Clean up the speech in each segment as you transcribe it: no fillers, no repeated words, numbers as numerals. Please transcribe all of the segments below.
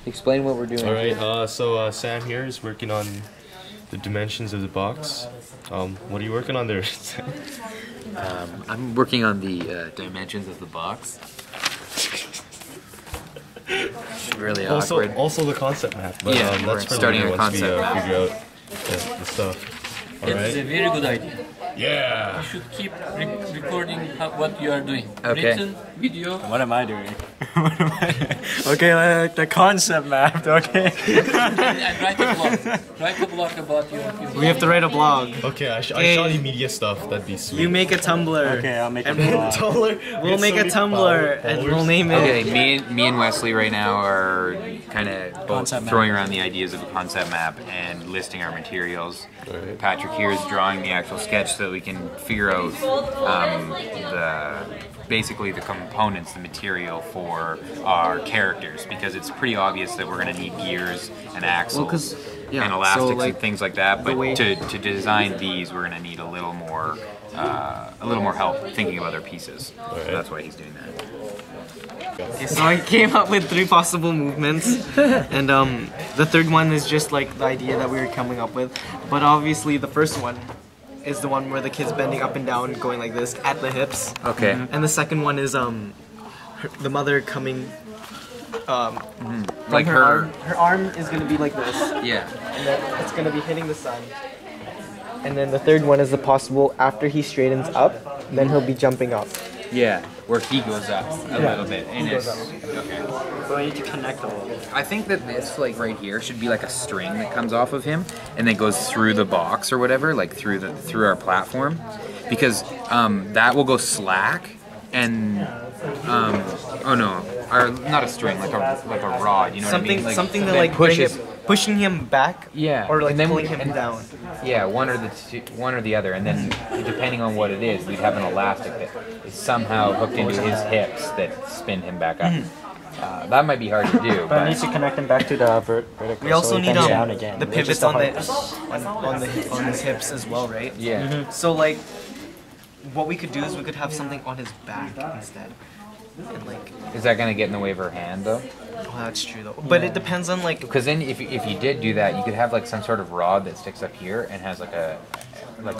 Explain what we're doing. All right. So Sam here is working on the dimensions of the box. What are you working on there? I'm working on the dimensions of the box. Really awkward. Also the concept map. But, yeah, that's we're for starting later a concept map. Figure out the stuff. All right. It's a very good idea. Yeah. You should keep recording what you are doing. Okay. Written, video. What am I doing? What am I doing? Okay, like the concept map, okay? And write a blog. Write a blog about your We have to write a blog. Okay, I shot you media stuff. That'd be sweet. You make a Tumblr. Okay, I'll make a blog. We'll make a Tumblr and we'll name it. Okay, me and Wesley right now are kind of both Concept throwing map. around the ideas of a concept map and listing our materials. Right. Patrick here is drawing the actual sketch so that we can figure out basically the components, the material for our characters, because it's pretty obvious that we're going to need gears and axles and elastics and things like that. But to design these, we're going to need a little more help thinking of other pieces. Right. So that's why he's doing that. Okay, so I came up with 3 possible movements, and the third one is just like the idea that we were coming up with. But obviously the first one is the one where the kid's bending up and down, going like this at the hips. Okay. And the second one is the mother coming. Like her arm is gonna be like this, Yeah. and then it's gonna be hitting the sun. And then the third one is the possible after he straightens up, then he'll be jumping up. Yeah, where he goes up a little bit. And goes up. Okay. So I need to connect all of it. I think that this, like right here, should be like a string that comes off of him and then goes through the box or whatever, like through our platform, because that will go slack and oh no, or not a string, like a rod. You know Something, what I mean? something that like pushes. pushing him back. Yeah, Or like and then pulling him down. Yeah, one or the other, and then depending on what it is, we'd have an elastic that is somehow hooked into his hips that spin him back up. That might be hard to do, But I need to connect them back to the vertical. We also so need down again. the Which is pivots hard on his hips as well, right? Yeah. So like, what we could do is we could have something on his back instead. And like, Is that gonna get in the way of her hand though? oh, that's true though. But it depends on like. Because then if you did do that, you could have like some sort of rod that sticks up here and has like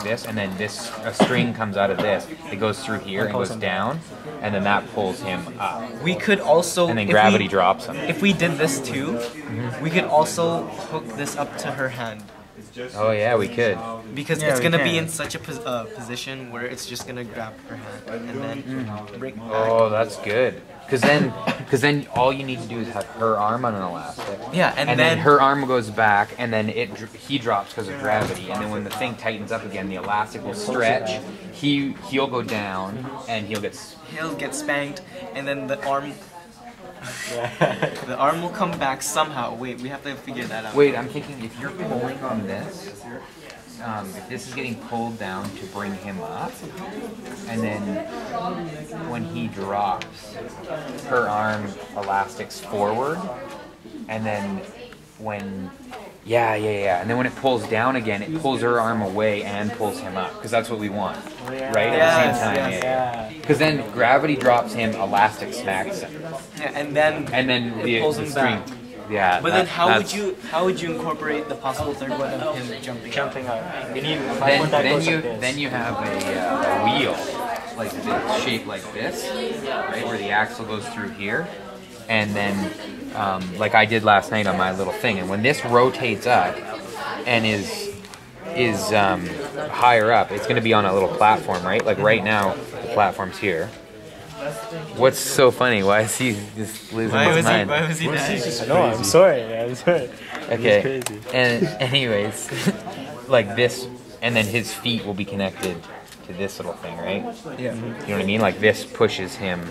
this, and then a string comes out of this. It goes through here and goes down, and then that pulls him up. We could also. And then if gravity we- drops him. If we did this too, we could also hook this up to her hand. Oh yeah, we could. Because Yeah, it's we gonna can. be in such a position where it's just gonna grab her hand and then bring back. Oh, that's good. Because then all you need to do is have her arm on an elastic. Yeah, and then then her arm goes back, and then he drops because of gravity. And then when the thing tightens up again, the elastic will stretch. He'll go down, and he'll get spanked, and then the arm. The arm will come back somehow. Wait, we have to figure that out. Wait, I'm thinking if you're pulling on this, if this is getting pulled down to bring him up, and then when he drops, her arm elastics forward, and then when, and then when it pulls down again, it pulls her arm away and pulls him up, because that's what we want, right? At the same time, Yes. Because then gravity drops him, elastic smacks him, Yeah, and then the pulls the him string. back. Yeah. But then how would you incorporate the possible third one of him jumping up? We need Then you have a wheel like this, shaped like this, right, where the axle goes through here, and then like I did last night on my little thing, and when this rotates up and is higher up, it's going to be on a little platform, right? Like right now, the platform's here. What's so funny? Why is he just losing his mind? Why was he dying? I know, I'm sorry. Okay. And anyways, like this, and then his feet will be connected to this little thing, right? Yeah. You know what I mean? Like this pushes him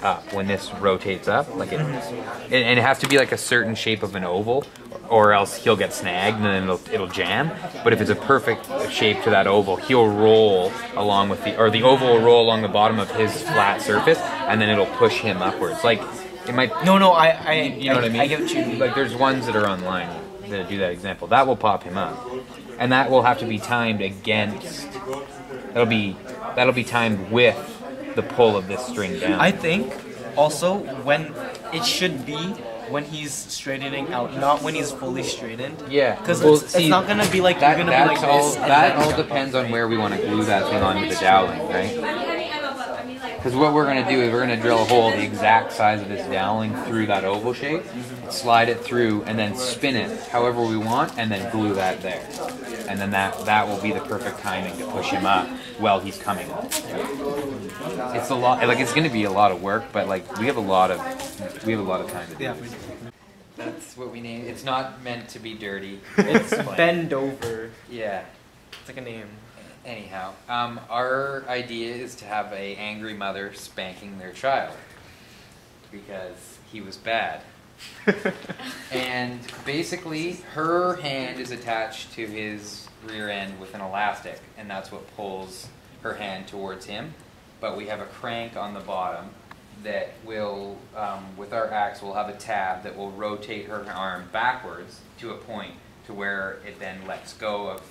up when this rotates up, like it, and it has to be like a certain shape of an oval, or else he'll get snagged and then it'll jam. But if it's a perfect shape to that oval, he'll roll along with the oval will roll along the bottom of his flat surface, and then it'll push him upwards. Like it might. No, you know what I mean? I get what you mean. Like there's ones that are online that do that example. That will pop him up, and that will have to be timed against. That'll be timed with the pull of this string down. I think also when it should be when he's straightening out, not when he's fully straightened. Yeah, Because well, it's not gonna be like that, you're gonna be that's like all. this. and That then all jump depends up. on where we want to glue that thing onto the dowling, right? Because what we're going to do is we're going to drill a hole the exact size of this dowling through that oval shape, slide it through, and then spin it however we want, and then glue that there. And then that will be the perfect timing to push him up while he's coming up. It's a lot. Like it's going to be a lot of work, but like we have a lot of time to do. Yeah. It. That's what we name. It's not meant to be dirty. It's bend over. Yeah. It's like a name. Anyhow, our idea is to have a angry mother spanking their child because he was bad. And basically, her hand is attached to his rear end with an elastic, and that's what pulls her hand towards him. But we have a crank on the bottom that will, with our axe, we'll have a tab that will rotate her arm backwards to a point to where it then lets go of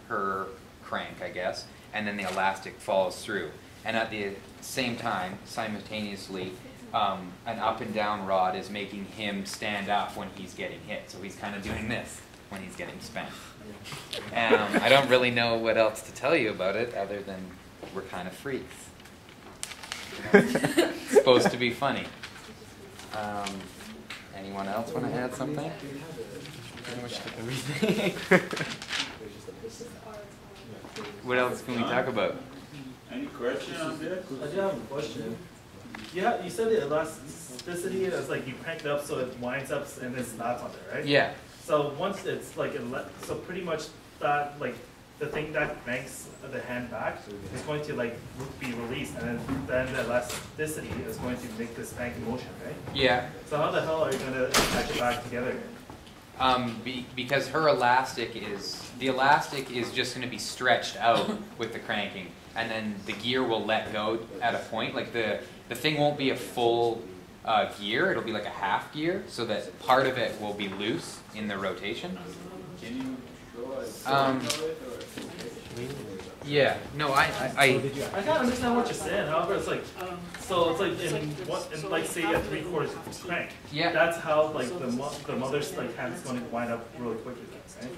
her crank, I guess, and then the elastic falls through. And at the same time, simultaneously, an up and down rod is making him stand up when he's getting hit. So he's kind of doing this when he's getting spanked. I don't really know what else to tell you about it other than we're kind of freaks. It's supposed to be funny. Anyone else want to add something? Pretty much took everything. What else can we talk about? Any question on this? I do have a question. Yeah, you said the elasticity is like you crank it up so it winds up and then snaps on there, right? Yeah. So once it's like, so pretty much that, like, the thing that cranks the hand back is going to like be released, and then the elasticity is going to make this spanking motion, right? Yeah. So how the hell are you going to attach it back together? Because her elastic is just going to be stretched out with the cranking, and then the gear will let go at a point. Like the thing won't be a full gear; it'll be like a half gear, so that part of it will be loose in the rotation. Can you show us? Yeah. No, I I can't understand what you're saying. However, it's like, so it's like in like say a 3/4 crank. Yeah. That's how like the mother's like hand's going to wind up really quickly, right?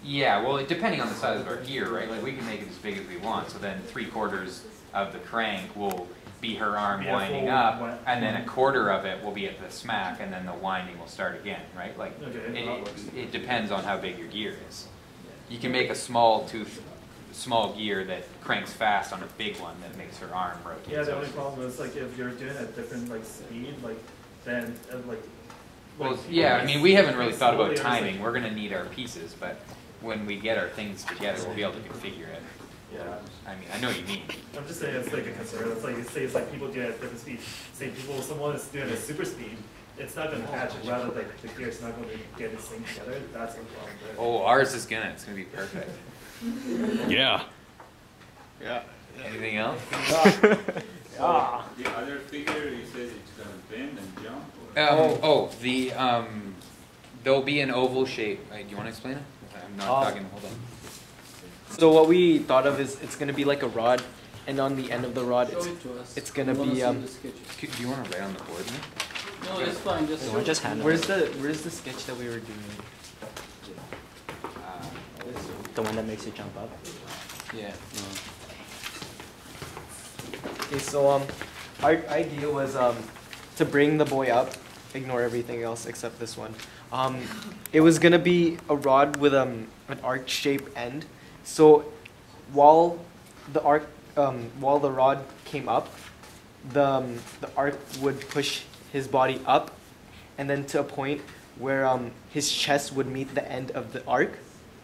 Yeah, well, depending on the size of our gear, right? Like we can make it as big as we want. So then 3/4 of the crank will be her arm Yeah, winding full up, wind. and then 1/4 of it will be at the smack, and then the winding will start again, right? Like Okay, it depends on how big your gear is. You can make a small gear that cranks fast on a big one that makes her arm rotate. Yeah, the So only problem is like if you're doing a different like speed, like then like. well, yeah, I mean, we haven't really thought about slowly, or timing. like- We're going to need our pieces, but when we get our things together, we'll be able to configure it. Yeah, I mean, I know what you mean. I'm just saying it's like a concern. It's like it's like people do it at different speeds. Say someone is doing a super speed, it's not going to catch it. Rather, like the gear's not going to get it synced together. That's the problem. There. Oh, ours is gonna. It's gonna be perfect. Yeah. Yeah. Anything else? The other figure, you said it's gonna bend and jump? There'll be an oval shape. Do you want to explain it? I'm not talking. Hold on. So what we thought of is it's gonna be like a rod, and on the end of the rod, it's gonna be Do you want to write on the board? Man? No, it's fine, just. We're just handling Where's the sketch that we were doing? the one that makes you jump up. Yeah. Okay, so our idea was to bring the boy up, ignore everything else except this one. It was gonna be a rod with an arc-shaped end. So while the rod came up, the arc would push his body up, and then to a point where his chest would meet the end of the arc,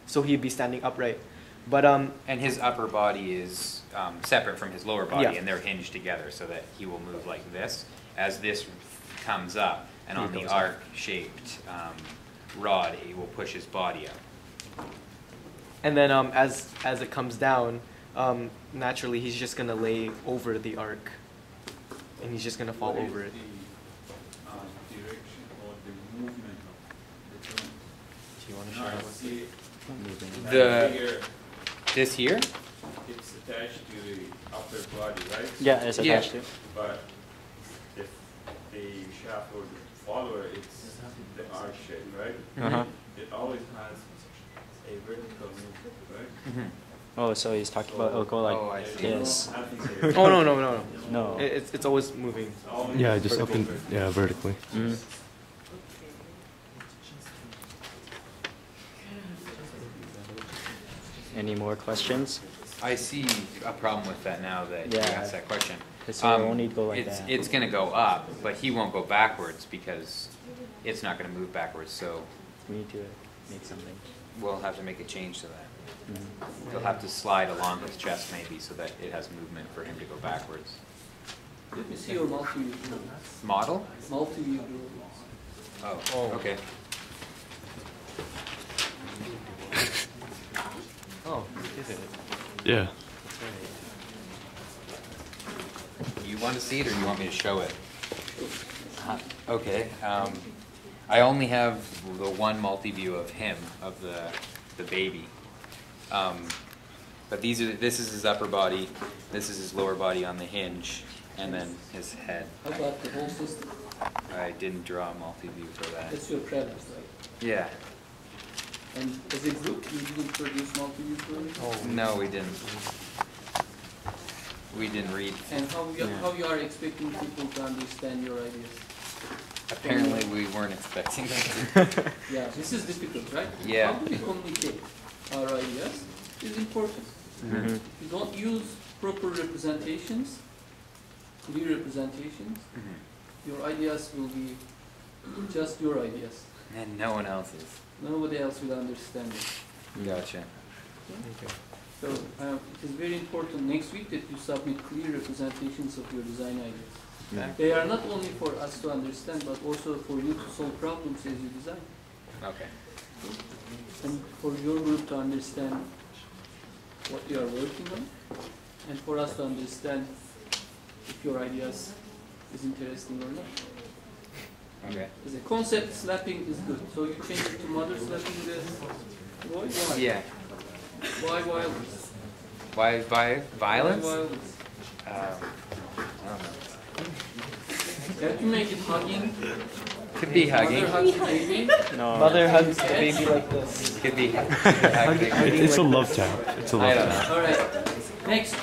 so he'd be standing upright. But And his upper body is separate from his lower body, Yeah. and they're hinged together so that he will move like this as this comes up, and on the arc-shaped rod, he will push his body up. and then as it comes down, naturally he's just gonna lay over the arc, and he's just gonna fall What is over it. the direction or the movement of the joint? Do you want to No, I show us? see The- that figure, This here? it's attached to the upper body, right? Yeah, it's Yeah. attached to. But if the shaft or the follower, it's the R shape, right? Uh-huh. It always has a vertical movement, right? Oh, so he's talking about it'll go like Oh, I see. this. Oh no. No. It's always moving. Yeah, just up and vertically. Mhm. Any more questions? I see a problem with that now that you Yeah. asked that question. So it'll only go like that. It's going to go up, but he won't go backwards because it's not going to move backwards. So We need to make something. we'll have to make a change to that. Mhm. He'll have to slide along his chest maybe so that it has movement for him to go backwards. Let me see your multi-view. Model? Multi-view. Oh, okay. Oh, is it? Yeah. You want to see it or you want me to show it? Okay. I only have the one multi-view of him, of the baby. But this is his upper body, this is his lower body on the hinge, and then his head. How about the whole system? I didn't draw a multi-view for that. That's your preference, right? Yeah. And as a group, you didn't produce multi-view drawings? No, we didn't. We didn't read. And how you are expecting people to understand your ideas? Apparently, we weren't expecting that. Yeah, this is difficult, right? Yeah. How do we communicate our ideas is important. Mhm. If you don't use proper representations, clear representations, your ideas will be just your ideas. And no one else's. Nobody else will understand it. Gotcha. So it is very important next week that you submit clear representations of your design ideas. Okay. They are not only for us to understand, but also for you to solve problems as you design. Okay. And for your group to understand what you are working on, and for us to understand if your ideas is interesting or not. Okay. As a concept, slapping is good. So you change it to mother slapping the boy? Why? Yeah. Why violence? Why violence? Why violence? I don't know. Can you make it hugging? Could be hugging. Mother hugs the baby. No. Mother hugs the baby like this. Could be hugging. It's a love tap. It's a I love don't tap. know. All right. Next.